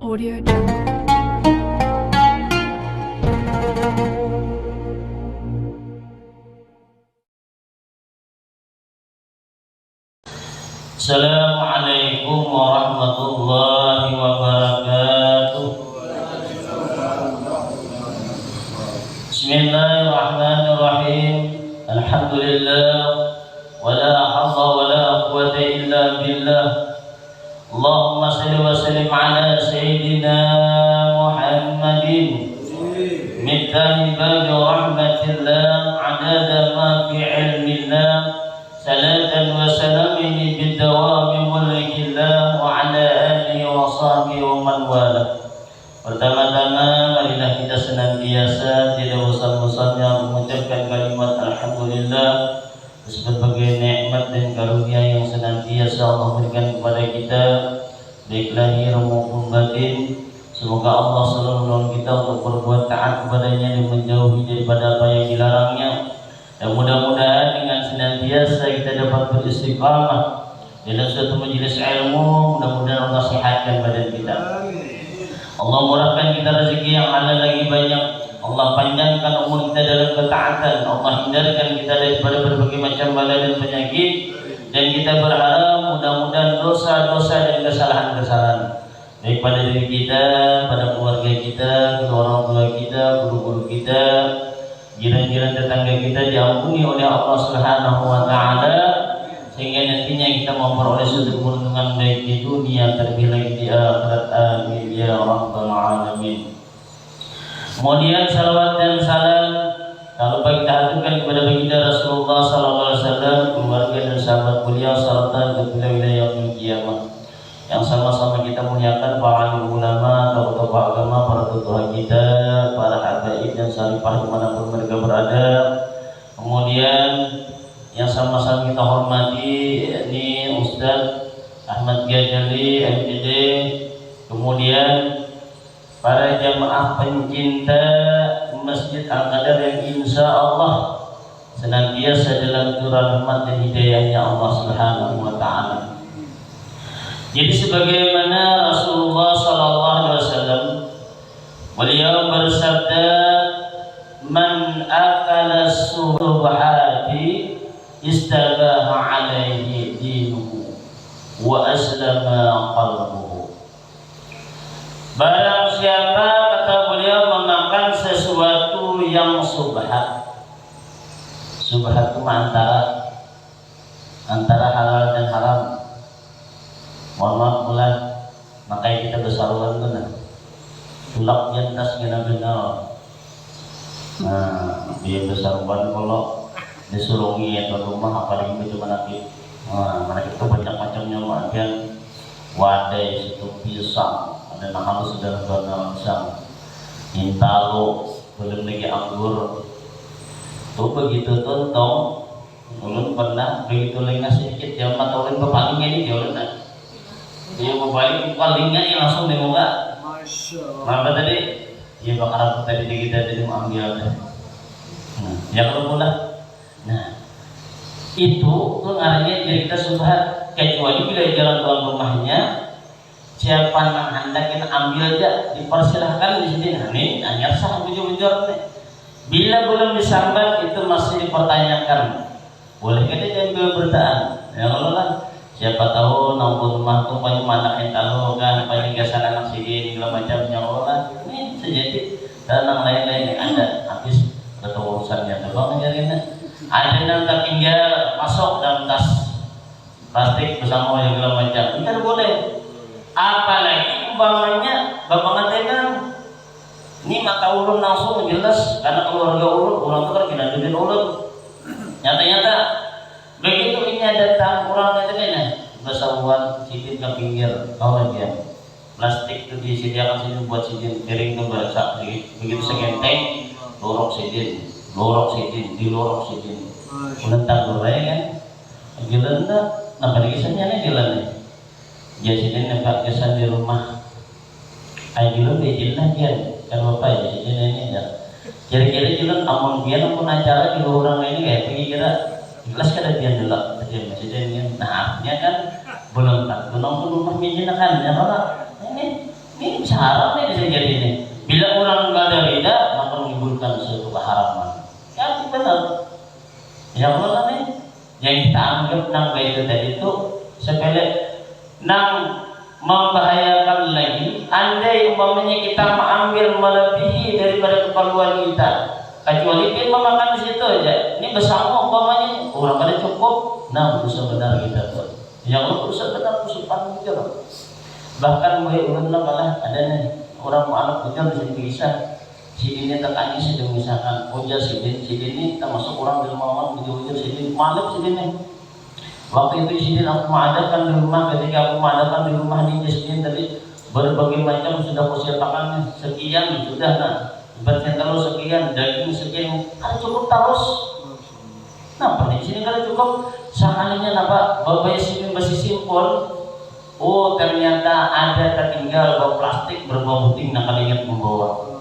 Audio Jungle. Assalamualaikum warahmatullahi wabarakatuh. Bismillahirrahmanirrahim. Alhamdulillah. Wala hawla wala quwwata illa billah. Allahumma salli wa sallim ala sayyidina Muhammadin miftahi babi rahmatillah adada ma fi ilmillah salatan wa salamin bidawami mulkillah wa ala alihi wa sahbihi wa man wala. Pertama-tama marilah kita senantiasa tidak bosan-bosannya mengucapkan kalimat alhamdulillah atas berbagai nikmat dan karunia yang senantiasa Allah berikan kepada kita baik lahir maupun batin. Semoga Allah selalu menolong kita untuk berbuat taat kepadanya dan menjauhi daripada apa yang dilarangnya. Dan mudah-mudahan dengan senantiasa kita dapat beristiqamah dalam suatu majelis ilmu. Mudah-mudahan Allah sehatkan badan kita. Allah murahkan kita rezeki yang halal lagi banyak. Allah panjangkan umur kita dalam ketaatan. Allah hindarkan kita daripada berbagai macam bala dan penyakit. Dan kita berharap mudah-mudahan dosa-dosa dan kesalahan-kesalahan baik pada diri kita, pada keluarga kita, kedua orang tua kita, guru-guru kita, jiran-jiran tetangga kita diampuni oleh Allah Subhanahu wa taala sehingga nantinya kita memperoleh suatu keuntungan baik di dunia terlebih lagi di akhirat. Amin ya rabbal alamin. Kemudian salawat dan salam tak lupa kita haturkan kepada baginda Rasulullah sallallahu alaihi wasallam, keluarga dan sahabat beliau serta kepada yaumil kiamat. Yang sama-sama kita muliakan para ulama, tokoh-tokoh agama, para tutua kita, para habaib dan salifah dimanapun mereka berada. Kemudian yang sama-sama kita hormati ini Ustaz Ahmad Ghazali MPD, kemudian para jamaah pencinta Masjid Al-Qadar yang insya Allah senantiasa dalam curah rahmat dan hidayahnya Allah Subhanahu wa taala. Jadi sebagaimana Rasulullah sallallahu alaihi wasallam beliau bersabda, man akala subhati istabaha alaihi dinuhu wa aslama qalbuhu. Barang siapa, kata beliau, memakan sesuatu yang subhat. Subhat itu antara halal dan haram. Mohon maaf mulai, makanya kita bersaruan benar. Tulak jantas benar-benar. Nah, dia bersaruan kalau disuruh ngiat ke rumah, apalagi itu manakib. Nah, manakib itu banyak macamnya, makan wadai, situ pisang, ada nama sudah bernangsang, intalo, belum lagi anggur. Tuh begitu tuntong, belum pernah begitu lengah sedikit, dia mata ulin kepalingnya ini dia ulin. Dia berbalik palingnya ini langsung di muka. Apa tadi? Dia bakal apa tadi kita tadi mau ambil. Ya kalau pula. Nah, itu artinya jadi kita subhat, kecuali bila jalan tuan rumahnya. Siapa yang hendak kita ambil aja dipersilahkan di sini. Nah, ini hanya sah bujur-bujur nih. Bila belum disambat itu masih dipertanyakan. Boleh kita diambil bertaan? Ya kalau lah. Siapa tahu nombor rumah tuh banyak mana yang tahu kan banyak gasan anak sini segala macamnya orang ini sejati dan yang lain-lain yang ada habis atau urusannya terbang ngajarinnya ada yang tak tinggal masuk dalam tas plastik bersama yang segala macam itu boleh. Apalagi umpamanya bapak ngatenan ini mata ulun langsung jelas karena keluarga ulun itu kan kena duit ulun nyata-nyata begitu ini datang orang katanya bersahuan sidin ke pinggir kau dia plastik itu disediakan sidin buat sidin piring itu berasa begitu segenteng lorok sidin dilorok sidin menentang berbaik kan jalan tak nampak kisahnya nih jalan nih dia sidin nampak kesan di rumah ajulan dia jalan dia kan bapak ya sidin ini ya kira-kira jalan amun dia nampun acara di orang ini kayak pergi kira ikhlas kada dia delok dia masjidnya. Nah, artinya kan belum tak belum rumah mijin kan ya Pak. Ini bisa anggap nang itu tadi itu sepele, nang membahayakan lagi. Andai umpamanya kita mengambil melebihi daripada keperluan kita, kecuali kita memakan di situ aja. Ini bersama umpamanya orang pada cukup, nah berusaha benar kita tuh. Yang lu berusaha benar usupan gitu loh. Bahkan mulai ulun lah malah ada nih orang anak bujang di sini bisa. Si ini terkait sedang misalkan ujar si ini termasuk orang di rumah ujar si ini malam si ini. Waktu itu si ini aku mengadakan di rumah, ketika aku mengadakan di rumah ini si ini tadi berbagai macam sudah persiapan sekian sudah nah ibaratnya kalau sekian daging sekian kan cukup terus. Nah pada sini kalau cukup sehalnya apa bapak sini masih simpul. Oh ternyata ada tertinggal bau plastik berbau puting nak kalian membawa.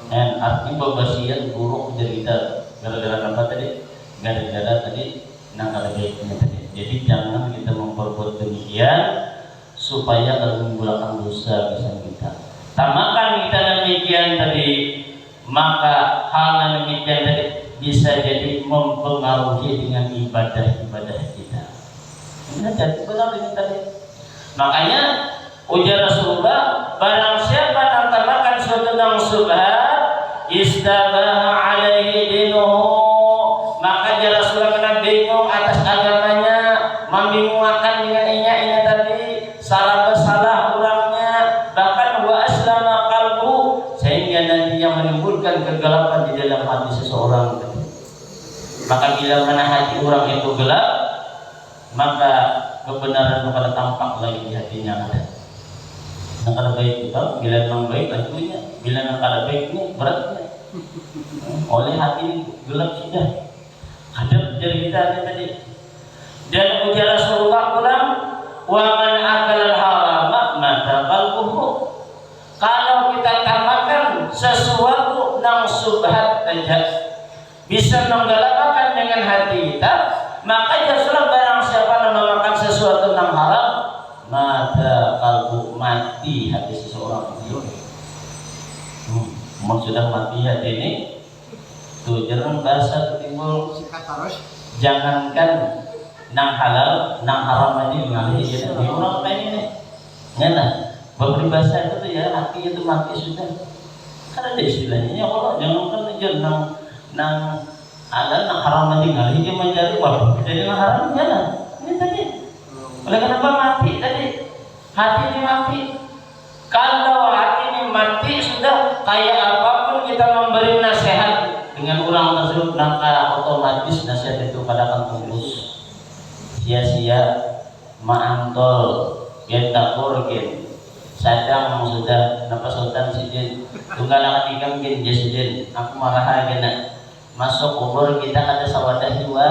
Dan artinya pembasian buruk derita gara-gara apa tadi? Gara-gara tadi nakal baiknya tadi. Jadi jangan kita memperbuat demikian supaya kalau menggunakan dosa bisa kita. Tamakan kita demikian tadi, maka hal demikian tadi bisa jadi mempengaruhi dengan ibadah-ibadah kita. Ini jadi benar ini tadi. Makanya ujar Rasulullah, barang siapa yang termakan suatu yang subhat istabaha alaihi dinuhu, maka dia Rasulullah kena bingung atas agamanya, membingungkan dengan ini tadi, salah bersalah orangnya, bahkan wa aslama qalbu, sehingga nantinya menimbulkan kegelapan di dalam hati seseorang. Maka bila mana hati orang itu gelap, maka kebenaran akan tampak lagi di hatinya ada. Yang kada baik itu, bila memang baik tentunya, bila yang kada baiknya beratnya. Oleh hati gelap sudah. Hadap dari kita ada tadi. Dan ujar Rasulullah pulang, wa man akal haram mata qalbuhu. Kalau kita tamakan sesuatu yang subhat saja bisa menggelapkan dengan hati kita, maka Rasulullah barang siapa yang memakan sesuatu yang haram, mata kalbu mati hati seseorang itu. Sudah mati hati ini, tuh jangan bahasa ketimbul. Jangankan nang halal, nang haram ini mengalir jadi orang lain ini. Nyata, berbahasa itu tuh ya hati itu mati sudah. Karena ada istilahnya ya kalau jangan aja nang halal, nang haram nanti ngalir dia mencari apa? Jadi nang haram jalan. Ini tadi. Oleh kenapa mati tadi? Hati ini mati. Kalau hati ini mati sudah kayak apapun kita memberi nasihat dengan orang tersebut, maka otomatis nasihat itu kadang tulus. Sia-sia, maantol, gentakur, sadang sudah napa sultan sidin, tunggal akan ikan jasudin. Aku marah aja masuk kubur kita ada sawadah dua,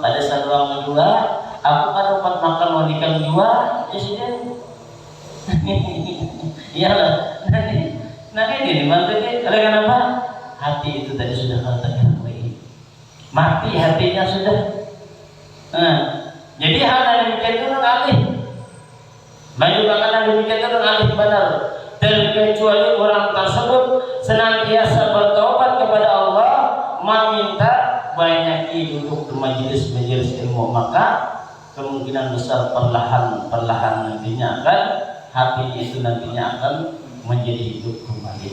ada saluang dua. Aku kan dapat makan wanikan dua, jasudin. Iyalah, nanti ini maksudnya oleh kenapa? Hati itu tadi sudah katakan lagi mati hatinya sudah. Jadi hal yang demikian itu alih baju makanan demikian itu alih benar, terkecuali orang tersebut senantiasa bertobat kepada Allah, meminta banyak duduk di majelis ilmu, maka kemungkinan besar perlahan nantinya akan hati itu nantinya akan menjadi hidup kembali.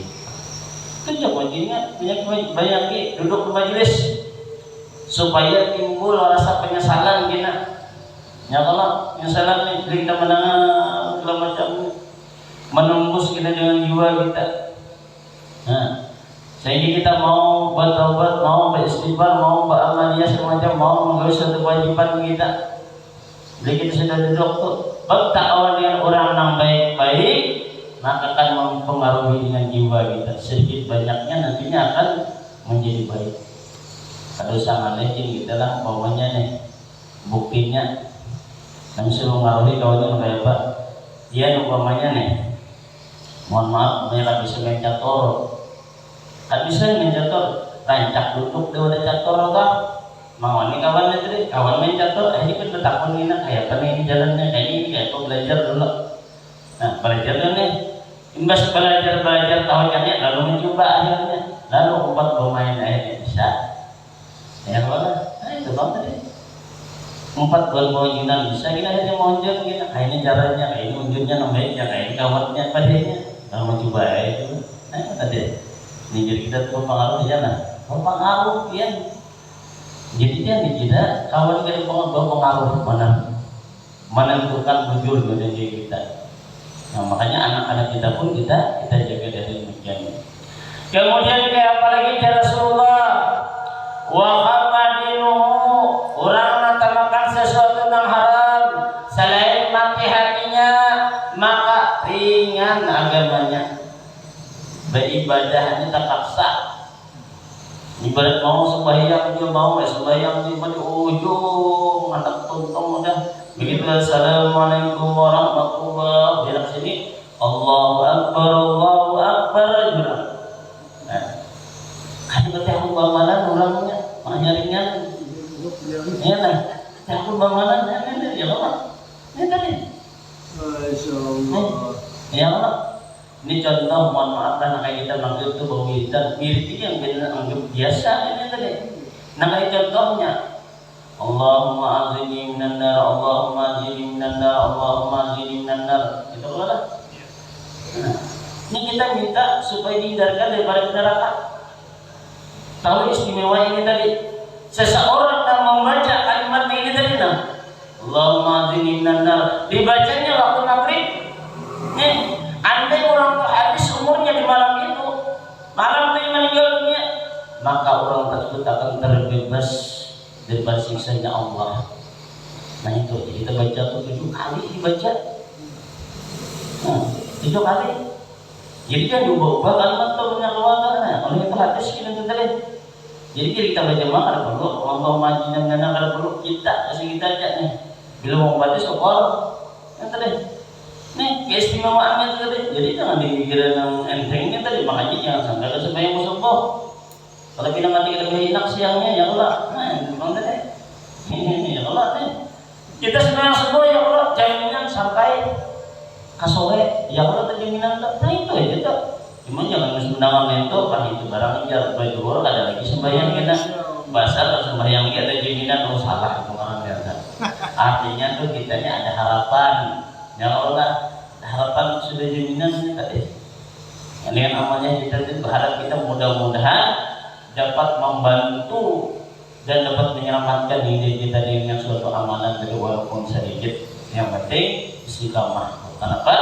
Itu kuncinya banyak duduk di majelis supaya timbul rasa penyesalan kita. Ya kalau penyesalan ini kita menangis segala macam menembus kita dengan jiwa kita. Nah, sehingga kita mau bertaubat, mau beristighfar, mau beramaliyah semacam, mau menggapai satu kewajiban kita. Bila kita sudah duduk tuh bertakwa dengan orang yang baik-baik, maka akan mempengaruhi dengan jiwa kita. Sedikit banyaknya nantinya akan menjadi baik. Kalau sangat lagi kita lah bawahnya nih buktinya yang suruh mengaruhi kawannya kayak apa? Dia umpamanya nih, mohon maaf, mereka bisa main catur. Tak bisa main catur, rancak duduk dia udah catur atau mau nih kawannya tadi, kawan main catur, ini kan bertakun ini kayak apa nih jalannya kayak ini kayak apa belajar dulu. Nah belajar dulu nih, imbas belajar tahunya lalu mencoba akhirnya, lalu buat bermain akhirnya bisa. Ya kalau nah itu bang tadi. 4 bulan pengunjungan bisa kita hanya mengunjung kita kayak ini caranya, kayak ini unjungnya namanya, kayak ini kawannya padanya kalau mau coba ya itu tadi ini jadi kita tuh pengaruh di sana pengaruh ya jadi dia kita kawan kita pengaruh mana menentukan ujung dari kita. Nah makanya anak-anak kita pun kita jaga dari demikian. Kemudian kayak apalagi ya Rasulullah wa qamadinuhu orang nantamakan sesuatu yang haram selain mati hatinya maka ringan agamanya beribadahnya terpaksa ibarat mau sembahyang dia mau sembahyang di ujung anak tuntung udah begitu. Assalamualaikum warahmatullahi wabarakatuh sini Allahu Akbar jurang. Nah, kan berarti aku bamalan orangnya makanya ringan. Ya nah, aku bamalan ya Allah. Ini tadi. Masyaallah. Ya Allah. Ini contoh mohon maaf karena kayak kita manggil itu bau hitam mirip yang kita anggap biasa ini tadi. Nah kayak contohnya Allahumma azini minan nar, Allahumma azini minan nar, Allahumma azini minan nar. Itu lah. Nah, ini kita minta supaya dihindarkan daripada neraka. Tahu istimewa ini tadi. Seseorang yang membaca kalimat ini tadi nah. Allahumma azini minan nar dibacanya waktu maghrib. Nih, andai orang habis umurnya di malam itu, malam itu meninggal dunia, maka orang tersebut akan terbebas daripada siksanya Allah. Nah itu kita baca tuh 7 kali dibaca. 7 kali. Jadi kan diubah kalimat tuh punya keluarga. Nah kalau itu hadis kita tadi. Jadi kita baca makan perlu, Allah majinan dan kalau perlu kita kasih kita aja nih. Bila mau baca sekolah, yang tadi. Nih keistimewaannya tadi. Jadi jangan dikira yang entengnya tadi. Makanya jangan sampai ke sembahyang musuh. Kalau kita mati kita enak siangnya ya Allah. Nah, memang tadi. Ini ya Allah nih. Kita sembahyang subuh ya Allah, jaminan sampai ke sore ya Allah jaminan tak. Nah itu aja tuh. Cuma jangan menundangan itu kan itu barang aja baju luar ada lagi sembahyang kita. Bahasa atau sembahyang kita ada jaminan salah itu orang biasa. Artinya tuh kitanya ada harapan. Ya Allah, harapan sudah jaminan tadi. Dengan amalnya kita berharap kita mudah-mudahan dapat membantu dan dapat menyelamatkan diri kita dengan suatu amalan dari walaupun sedikit. Yang penting istiqamah. Kenapa?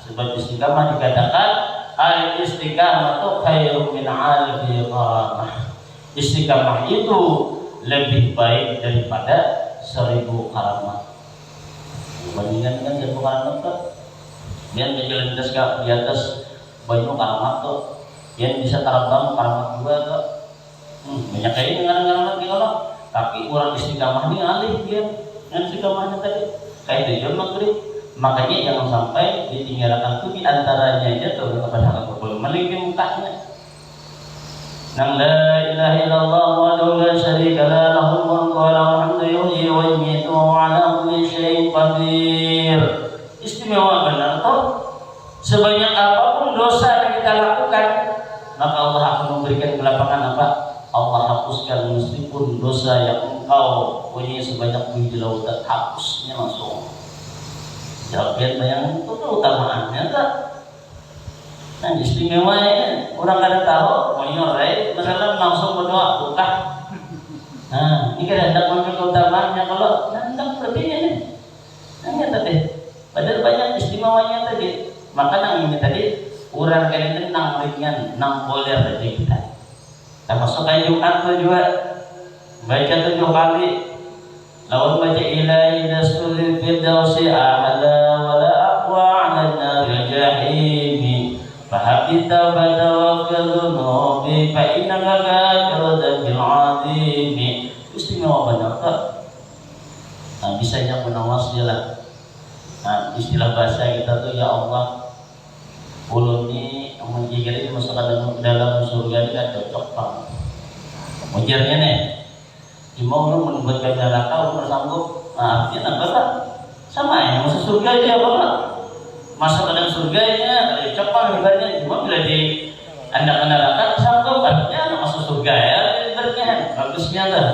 Sebab istiqamah dikatakan al-istiqamah itu khairun min alfi qaramah. Istiqamah itu lebih baik daripada 1000 karamat. Bandingkan kan 1000 karamat tuh. Yang jalan di atas banyak karamat tuh. Yang bisa terbang karamat juga tuh. Banyak kayak ini ngarang-ngarang lagi kalau. Tapi orang istiqamah ini alih dia dengan istiqamahnya tadi. Kayak itu jam maghrib. Makanya jangan sampai ditinggalkan itu di antaranya aja tuh kepada Allah melingkir mukanya. Nang la ilaha illallah wa la syarika la lahul mulku wa lahul hamdu yuhyi wa yumiitu wa ala kulli syai'in qadir. Istimewa benar toh. Sebanyak apapun dosa yang kita lakukan, maka Allah akan memberikan kelapangan apa? Allah hapuskan meskipun dosa yang engkau punya sebanyak 7 lautan hapusnya langsung. Jawaban bayang itu tuh utamaannya tak. Nah istimewanya orang kada tahu mau nyorai, masalah langsung berdoa buka. Nah ini kan hendak mengambil keutamaannya kalau hendak berarti ini. Nah tadi, padahal banyak istimewanya tadi. Maka nang ini tadi orang kali ini nang ringan, nang boleh aja kita. Termasuk kayak Jumat tuh juga baca 7 kali. Lawan baca ilahi dastul firdausi a'la wa la aqwa 'ala an-nar jahimi fahabita badawa kadhunubi fa innaka ghafirun bil 'azimi. Istimewa benar tak? Nah, bisa yang menawas dia lah. Nah, istilah bahasa kita tuh ya Allah ulun ni menjigiri masukkan dalam surga ini kan cocok banget. Ujarnya nih cuma lu menubuatkan neraka lu bersanggup. Nah artinya apa tak? Sama ya masuk surga aja apa? Masuk ke dalam surga ya cepat ibaratnya. Cuma bila di anda ke neraka sanggup artinya masuk surga ya ibaratnya. Bagusnya lah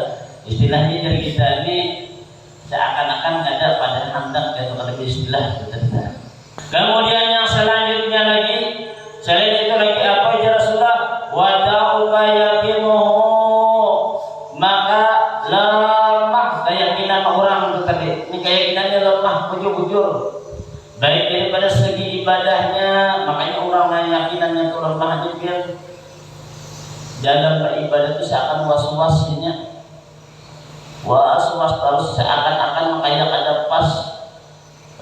istilahnya dari kita ini seakan-akan nggak ada pada hendak gitu kalau istilah gitu. Kemudian yang selanjutnya lagi, selain itu lagi apa ya Rasulullah? Wada'uka yaqinuhu, maka lemah keyakinan orang itu tadi. Ini keyakinannya lemah, bujur-bujur. Baik daripada segi ibadahnya, makanya orang yang yakinannya itu lemah juga. Dalam beribadah itu seakan was-wasnya. Was-was terus seakan-akan makanya kada pas.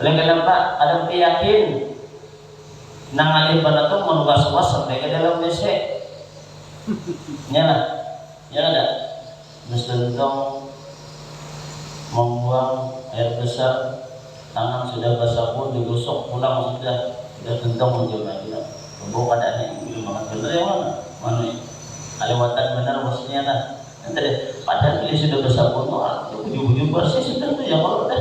Oleh kenapa? Ada yakin nang alih pada tu mun was-was sampai ke dalam WC. Nyala. Ya ada. Mestentong membuang air besar, tangan sudah basah pun digosok pulang sudah tentang menjelma kita. Bawa keadaannya ini makan benar yang mana? Mana? Alewatan benar maksudnya lah. Nanti padahal ini sudah basah pun ujung-ujung bersih sudah tu ya kalau dah.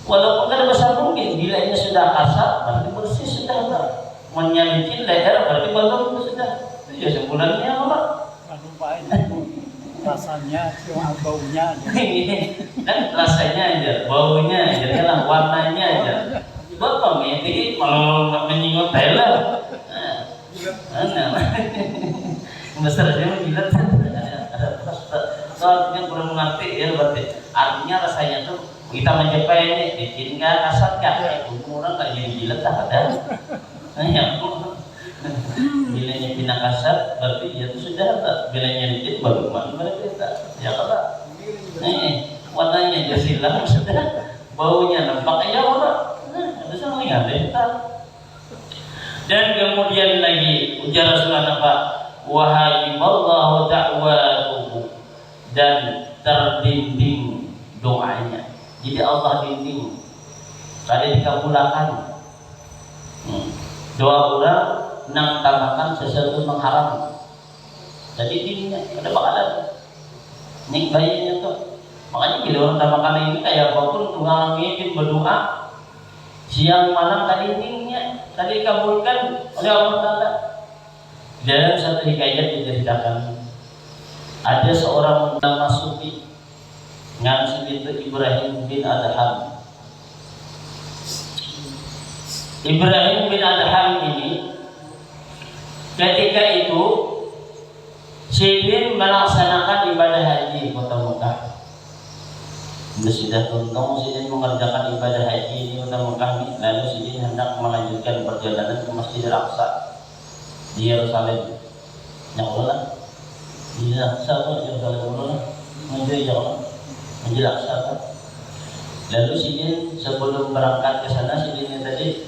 Walaupun kada besar mungkin, bila ini sudah kasar, berarti bersih sudah tak. Menyalikin leher, berarti belum sudah. Itu ya sebulannya apa? Rasanya, cuma baunya aja. Kan rasanya aja, baunya aja, kan warnanya aja. Bapak ini kalau nggak menyinggung Thailand, besar dia menjilat. Soalnya kurang mengerti ya berarti. Artinya rasanya tuh kita mencapai ini bikin nggak kasar kan? Orang nggak jadi jilat tak ada. Ya, bilanya pindah kasar berarti dia itu sudah tak. Bilanya dikit baru mana berarti tak. Ya kalau warnanya jasilah sudah, baunya nampak ya orang. Ada sama lihat tak. Dan kemudian lagi ujar Rasulullah apa? Wahai Allah da'watuhu, dan terdinding doanya. Jadi Allah dinding tadi dikabulkan. Doa orang nang tambahkan sesuatu mengharam. Jadi dindingnya ada bakalan. Nik bayarnya tuh. Makanya bila orang tambahkan ini kayak apapun tunggang ngidin berdoa siang malam tadi dindingnya tadi dikabulkan oleh Allah Taala. Dalam satu hikayat diceritakan ada seorang ulama sufi ngan itu Ibrahim bin Adham. Ibrahim bin Adham ini ketika itu Sidin melaksanakan ibadah haji di kota Mekah. Sudah tuntung Sidin mengerjakan ibadah haji di kota Mekah ini, lalu Sidin hendak melanjutkan perjalanan ke Masjidil Aqsa di Yerusalem. Yang mana? Di Yerusalem mana? Menjelaskan. Lalu Sidin sebelum berangkat ke sana, Sidin tadi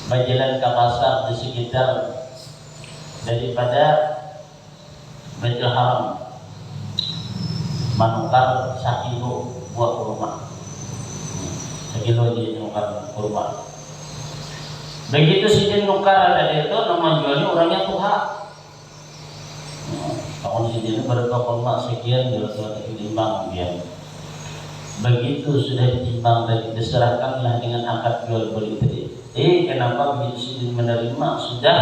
berjalan ke pasar di sekitar daripada Baitul Haram, menukar 1 kilo buah kurma. 1 kilo jadi nukar kurma. Begitu Sidin nukar dari itu, nama jualnya orangnya Tuhan. Tahun Sidin berapa kurma sekian, jual ditimbang dia. Begitu sudah ditimbang dan diserahkanlah dengan akad jual beli tadi. Kenapa begitu Sidin menerima sudah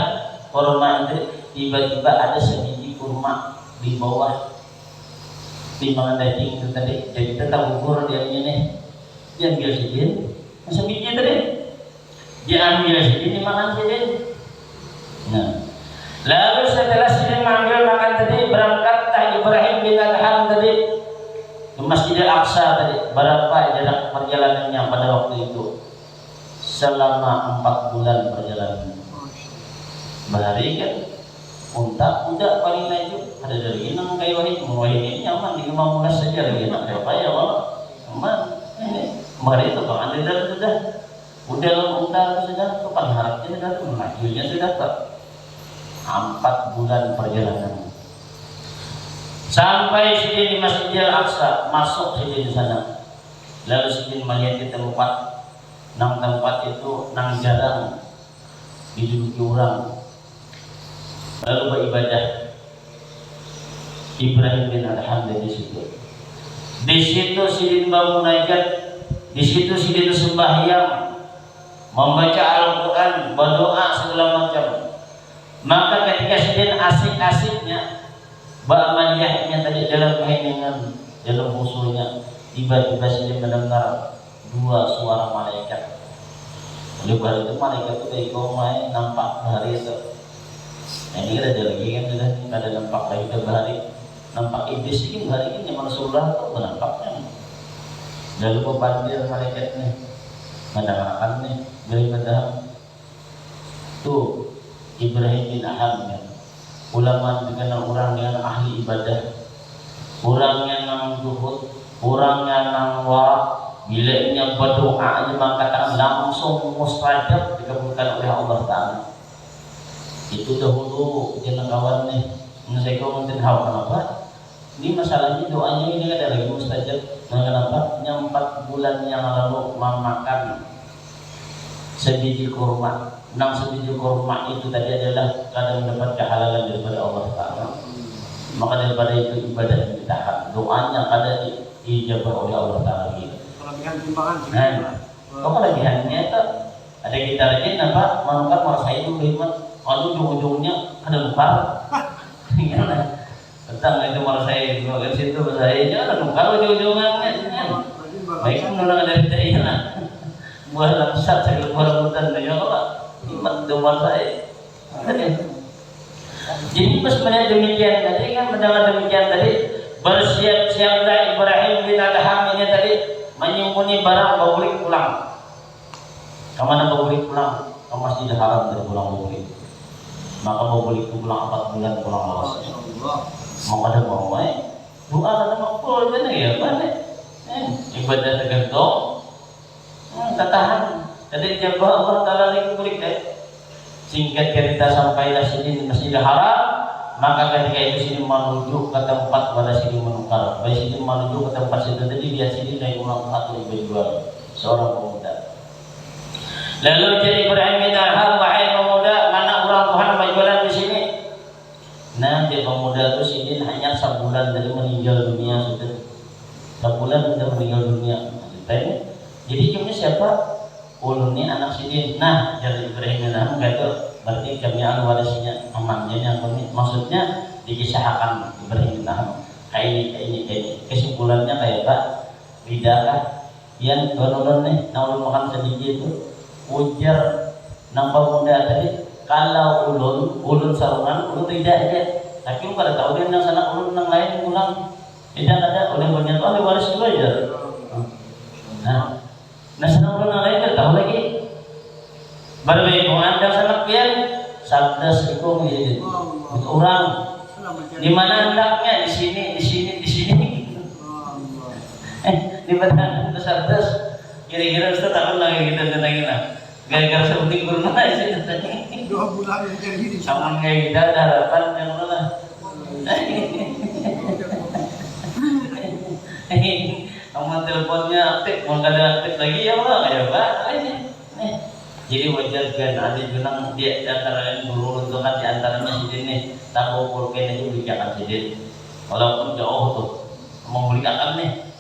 kurma itu tiba-tiba ada sebiji kurma di bawah timbangan daging itu tadi. Jadi tetap ukur dia ini. Dia ambil Sidin, masa biji tadi. Dia ambil Sidin dimakan Sidin. Nah, lalu setelah Sidin mengambil makan tadi, berangkatlah Ibrahim bin Adham tadi ke Masjidil Aqsa tadi. Berapa jarak perjalanannya pada waktu itu? Selama 4 bulan perjalanan. Bahari kan unta paling laju ada dari nang kayu ini nyaman di rumah mulas saja lagi nak apa ya kalau aman ini bahari itu kan ada sudah udah unta sudah kapan harapnya sudah majunya sudah tak 4 bulan perjalanan sampai Sidin di Masjidil Aqsa. Masuk Sidin di sana, lalu Sidin melihat di tempat itu nang jarang diduduki orang, lalu beribadah. Ibrahim bin Adham di situ. Di situ Sidin bermunajat, di situ Sidin sembahyang, membaca Al-Quran, berdoa segala macam. Maka ketika Sidin asik-asiknya ba'amaliyahnya tadi dalam keheningan, dalam musuhnya, tiba-tiba Sidin mendengar dua suara malaikat. Oleh baru itu malaikat itu dari komai nampak bahari itu. Nah ini kan ada lagi kan sudah ada nampak lagi ke bahari. Nampak iblis ini bahari ini yang Rasulullah itu menampaknya. Lalu panggil malaikatnya, mendengarkan nih beri padahal tuh Ibrahim bin Aham ya. Ulama dikenal orang dengan ahli ibadah, orang yang nang zuhud, orang yang nang wara. Bila yang berdoa aja maka langsung mustajab dikabulkan oleh Allah Ta'ala. Itu dahulu jangan kawan nih. Saya kau mungkin tahu kenapa? Ini masalahnya doanya ini ada lagi mustajab. Kenapa? Yang 4 bulan yang lalu memakan sebiji kurma. 6 sebiji kurma itu tadi adalah kadang mendapat kehalalan daripada Allah Ta'ala. Maka daripada itu ibadah yang ditahan. Doanya kadang dijabah oleh Allah Ta'ala. Nah, kok kelebihannya itu ada kita rajin apa menukar merasa itu hebat. Kalau ujung-ujungnya ada nukar, gimana? Tentang itu merasa itu ke situ saya ada nukar ujung-ujungnya. Baik menurut dari saya lah. Buat langsat segala perebutan dia apa? Hebat domar saya. Jadi sebenarnya demikian tadi kan mendengar demikian tadi bersiap-siaplah Ibrahim bin Adham ini tadi menyembunyi barang bawa balik pulang. Kemana bawa balik pulang? Ke Masjidil Haram dari pulang bawa balik. Maka bawa balik pulang 4 bulan pulang lawas. Mau ada mau doa ada makbul benar ya kan? Ibadah tergantung. Tahan. Jadi jabah Allah Taala lagi balik Singkat cerita sampailah sini di Masjidil Haram. Maka ketika itu sini menuju ke tempat pada sini menukar. Baik sini menuju ke tempat situ tadi dia sini naik ulang satu berjual seorang pemuda. Lalu jadi Ibrahim bin Adham, wahai pemuda, mana orang Tuhan berjualan di sini? Nah, dia pemuda itu sini hanya sebulan dari meninggal dunia sudah. Sebulan sudah meninggal dunia. Jadi ini siapa? Ulunnya anak Sidin. Nah, jadi Ibrahim bin Adham kata berarti kami warisnya amannya yang maksudnya dikisahkan Ibrahim bin Adham kayak ini kesimpulannya kayak Pak bidakah yang donon nih namun makan sedikit itu ujar nampak muda tadi kalau ulun sarungan ulun tidak aja tapi lu pada tahu dia yang sana ulun yang lain pulang tidak ada oleh banyak oleh waris juga ya. Nah sana ulun yang lain tidak tahu lagi. Berbeda anda sanak pian sabda sekum itu orang di mana hendaknya di sini di mana sabda kira-kira Ustaz takut lagi kita tentangin lah gara-gara seperti kurma aja tadi 2 bulan jadi sama kayak kita ada harapan yang mana kamu teleponnya aktif mau kada aktif lagi ya Allah kayak Pak jadi wajar kan ada benang dia antara dulu untungan di antaranya Sidin nih tak mau pulpen itu belikan Sidin walaupun jauh tuh mau belikan nih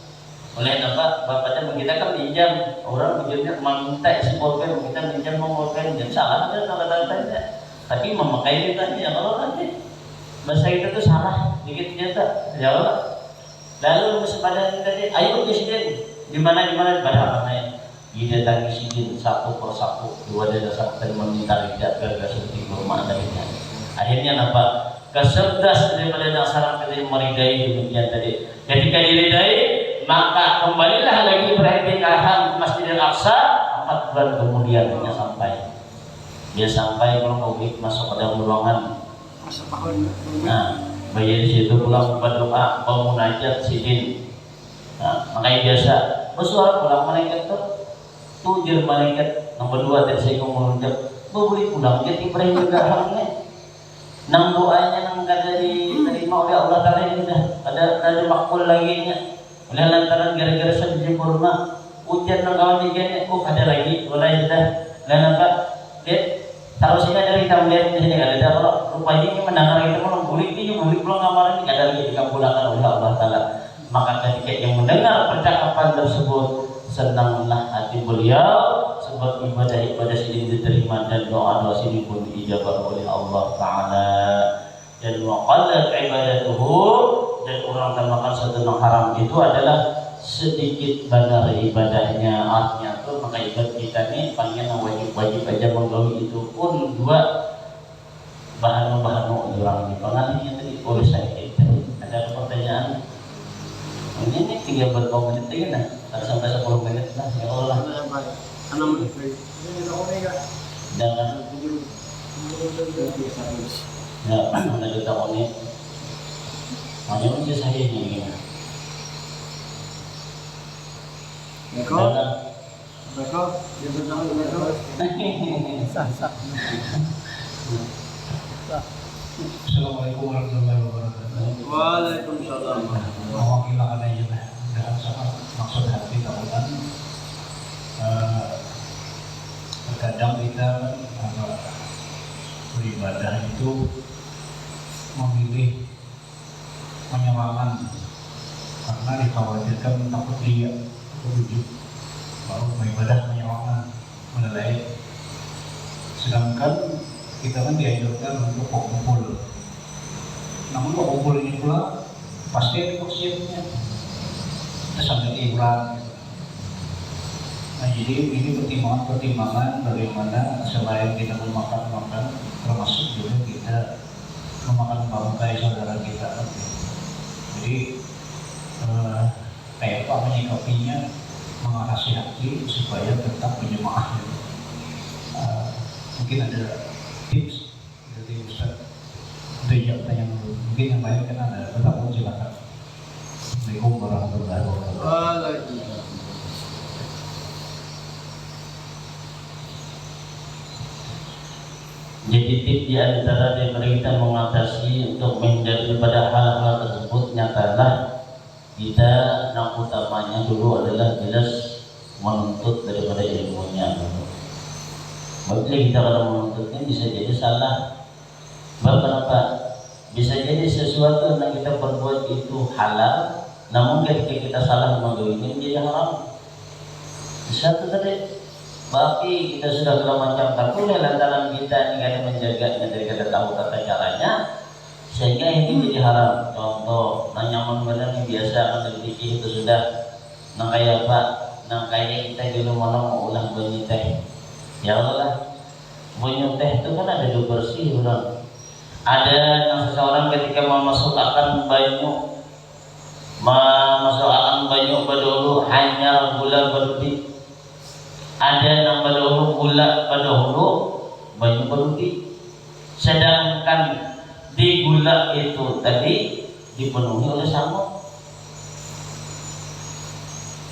oleh apa bapaknya kita kan pinjam orang pinjamnya meminta si pulpen kita pinjam mau pulpen jangan salah kan kata-katanya tapi memakai kita ya kalau nanti bahasa kita tuh salah dikit jasa jawab lalu sepadan tadi ayo ke Sidin di mana pada apa dia datangi Sidin satu persatu dua dari dan meminta tidak gagal seperti kurma darinya. Akhirnya apa? Keserdas daripada dasar ketika meridai demikian tadi. Ketika diridai maka kembalilah lagi Ibrahim bin Adham ke Masjidil Aqsa 4 bulan kemudian hanya sampai. Dia sampai kalau mau masuk ke dalam ruangan. Nah, bayi di situ pulang berdoa pemunajat Sidin. Nah, makanya biasa bersuara pulang malaikat itu tujuh malaikat nomor 2 tadi saya mengucap boleh pulang jadi Ibrahim juga hamnya nang doanya nang kada diterima oleh Allah Ta'ala ini dah ada makbul lagi nya oleh lantaran gara-gara sebiji kurma hujan nang kawan diganya ada lagi mulai sudah dan apa dia taruh sini dari kita melihat di sini ada kalau rupa ini mendengar kita mau boleh pulang amaran ini ada lagi dikabulkan oleh Allah Ta'ala maka ketika yang mendengar percakapan tersebut senanglah hati beliau sebab ibadah Sidin diterima dan doa Sidin pun diijabah oleh Allah Ta'ala dan waqalat ibadatuhu dan orang namakan satu yang haram itu adalah sedikit benar ibadahnya, artinya tuh maka ibadah kita nih panggilnya wajib-wajib aja menggawi itu pun dua bahan orang di pengalihnya tadi boleh saya kita. Ada pertanyaan? Ini tinggal berapa menit aja nah, sampai 10 menit lah ya Allah. Jangan. Ya, mana kita ini? Hanya mesti saya ini. Assalamualaikum warahmatullahi wabarakatuh. Waalaikumsalam. Mewakilkan aja dengan sangat maksud hati kawan. Terkadang kita beribadah itu memilih menyemangat karena dikhawatirkan takut dia rujuk baru beribadah menyemangat menilai, sedangkan kita kan dianjurkan untuk kumpul. Namun kumpul ini pula pasti ada maksiatnya, kita sambil ibadah. Nah jadi ini pertimbangan bagaimana selain kita memakan termasuk juga kita memakan bangkai saudara kita. Jadi kayak apa menyikapinya, mengatasi hati supaya tetap berjemaah. Mungkin ada tips dari Ustaz untuk jawab pertanyaan dulu. Mungkin yang lain kan ada, tetap silakan. Assalamualaikum warahmatullahi wabarakatuh. Jadi tips di antara daripada kita mengatasi untuk menjadi pada hal-hal tersebut nyatalah kita yang utamanya dulu adalah jelas menuntut daripada ilmunya dulu. Bagi kita kalau menuntutnya bisa jadi salah. Kenapa? Bisa jadi sesuatu yang kita perbuat itu halal, namun ketika kita salah menggawinya menjadi haram. Satu tadi. Tapi kita sudah kena macam tertulis lantaran kita ini kada menjaganya dari kada tahu tata caranya, sehingga ini jadi haram. Contoh, nyaman benar yang biasa kan fikih itu sudah nang kaya apa, nang kaya kita dulu mau ulang bunyi teh. Ya Allah, bunyi teh itu kan ada dua bersih orang. Ada yang seseorang ketika memasukkan banyu, berdahulu hanya gula berlebih. Ada yang berdahulu gula berdahulu banyu berlebih. Sedangkan di gula itu tadi dipenuhi oleh samuk.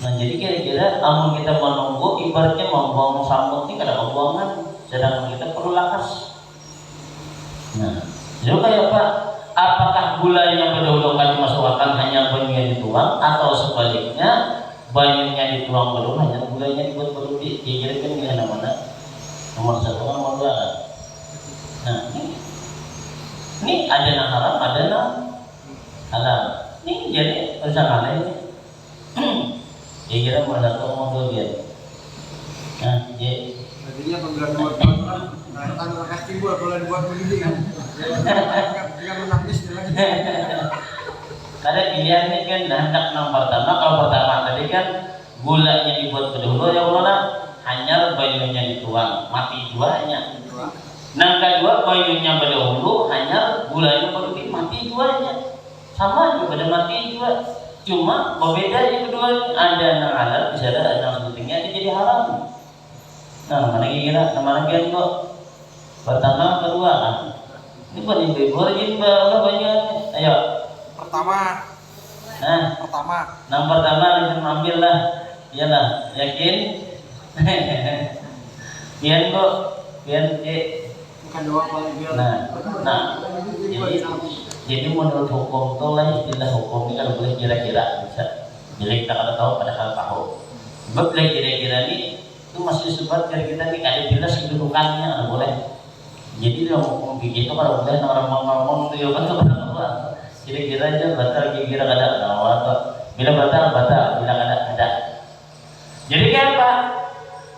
Nah jadi kira-kira amun kita menunggu ibaratnya membuang samuk ini kada pembuangan, sedangkan kita perlu lakas. Nah, jadi kayak apa? Apakah gula yang berdahulu akan dimasukkan hanya banyu yang dituang, atau sebaliknya banyunya dituang dulu hanya gulanya dibuat berlebih? Kira-kira kan gimana mana? Nomor satu, nomor dua kan? Nah ini ada yang haram, ada yang halal. Ini jadi usaha lain. Kira-kira nomor satu, nomor dua dia. Nah, jadi Artinya pembelian nomor kan tanggal kaki buat kalau dibuat begini kan. Dia menangis lagi. Karena pilihan ini kan hendak yang pertama. Kalau pertama tadi kan gulanya dibuat kedua ya Allah, hanya banyunya dituang mati duanya. Nah kedua banyunya berdahulu hanya gulanya berlebih mati duanya. Sama juga pada mati dua. Cuma berbeda yang kedua, ada yang halal, bisa ada yang sebetulnya jadi haram. Nah mana kira, mana kira kok pertama kedua kan? Ini buat ibu rajin bawa banyak. Ayo. Pertama. Nah pertama langsung ambil lah. Iyalah, yakin? Pian kok, pian bukan doa paling biar. Nah, jadi menurut hukum itu lah istilah hukum ini kan boleh kira-kira bisa. Jadi kita kada tahu padahal tahu. Sebab kira-kira ini itu masih disebut kira-kira ini ada jelas kedudukannya, ada boleh. Jadi dia ngomong begitu kalau boleh orang ngomong itu ya kan apa? Kira-kira aja batal, kira-kira kada ada. Bila batal, bila kada. Jadi kayak apa?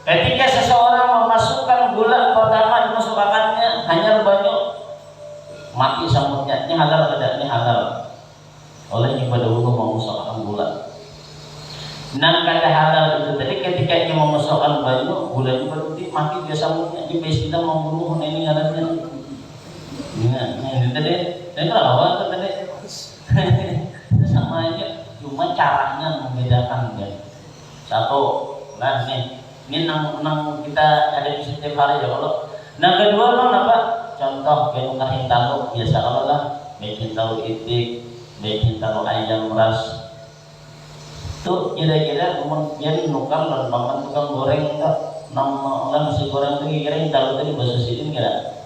Ketika seseorang memasukkan gula pertama dimasukkannya hanya banyak mati samutnya, ini halal kada? Ini halal. Oleh yang pada dulu memasukkan gula. Nang kata halal itu tadi ketika dia memasukkan baju, bulan baru mati dia sambutnya di kita membunuh ini ngarannya. Ini tadi, saya kalau itu tadi sama aja, cuma caranya membedakan kan. Satu, lah ini nang kita ada di setiap hari ya kalau. Nah kedua lo apa? Contoh kayak kahin tahu biasa kalau lah, bikin tahu itik, bikin tahu ayam ras. Tuh kira-kira kemudian nukang dan makan tukang goreng enggak nama nasi goreng itu kira-kira tahu tadi bahasa sini enggak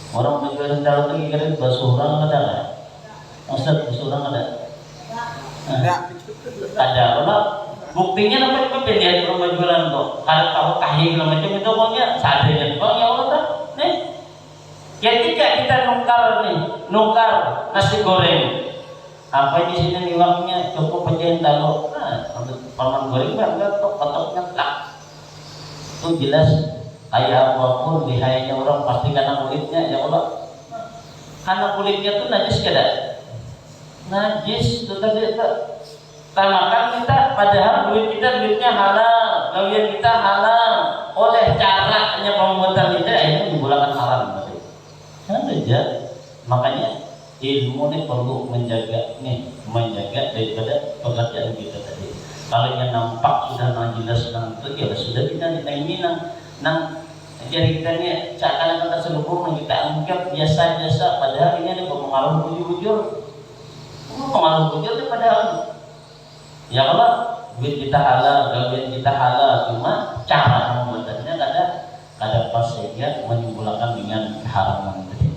orang menjual tahu tadi kira-kira bahasa orang ada nggak Ustaz bahasa orang ada ada kalau buktinya apa pilihan orang menjualan tuh kalau tahu kahing macam itu pokoknya seadanya pokoknya Allah tuh nih ketika kita nukar nasi goreng apa di sini niwaknya cukup pecahin tahu paman goreng enggak tuh potongnya tak itu jelas kayak apapun dihayanya orang pasti karena kulitnya ya Allah karena kulitnya tuh najis kada najis itu tadi itu makan kita padahal duitnya halal gawian kita halal oleh caranya pembuatan kita ini menggunakan haram berarti saja makanya ilmu ini perlu menjaga daripada pekerjaan kita tadi. Kalau yang nampak sudah jelas itu ya sudah kita ini nang jadi kita ini seakan-akan terselubung kita anggap biasa-biasa padahal ini ada pengaruh bujur itu padahal ya kalau duit kita halal, gajian kita halal cuma cara membuatnya kada pas saja menimbulkan dengan keharaman tadi.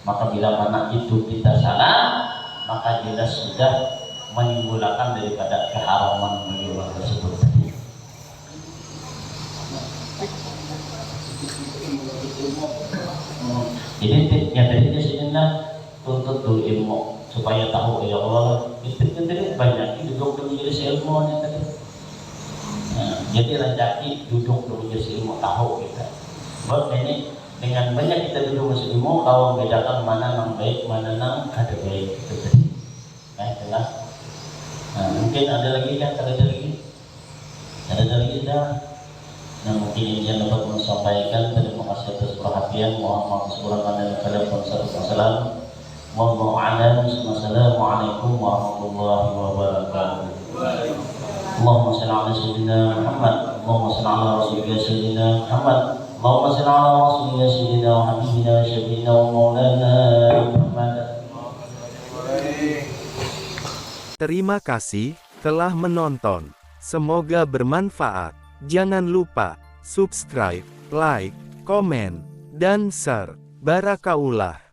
Maka bila mana itu kita salah, maka jelas sudah menimbulkan daripada keharaman bagi orang tersebut. Jadi tipnya tadi di sini tuntut dulu ilmu supaya tahu ya Allah. Itu tadi banyak duduk menjadi ilmu tadi. Jadi rezeki duduk menjadi ilmu tahu kita. Buat ini dengan banyak kita dulu masuk ilmu kalau membedakan mana yang baik mana yang kada baik itu tadi jelas. Nah mungkin ada lagi kan ada lagi dah nah mungkin ini yang dapat menyampaikan. Terima kasih atas perhatian. Mohon maaf sekurang-kurangnya dan kalian wassalamualaikum warahmatullahi wabarakatuh. Allahumma shalli ala sayyidina Muhammad. Allahumma shalli ala rasulina sayyidina Muhammad. Allahumma shalli ala rasulina sayyidina wa habibina wa syafiina wa maulana Muhammad. Terima kasih telah menonton. Semoga bermanfaat. Jangan lupa subscribe, like, komen, dan share. Barakaullah.